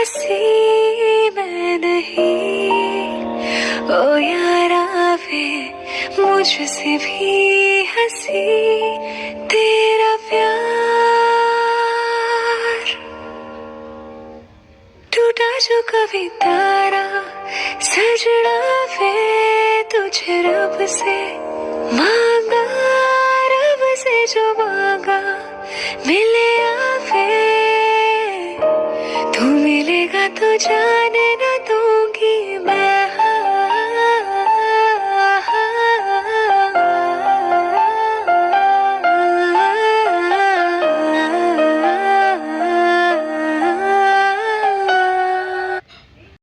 हंसी मैं नहीं, ओ यारा वे मुझसे भी हंसी तेरा प्यार। टूटा जो कभी तारा सजना वे तुझे रब से मांगा, रब से जो मांगा मिले आवे, तू मिलेगा तो जान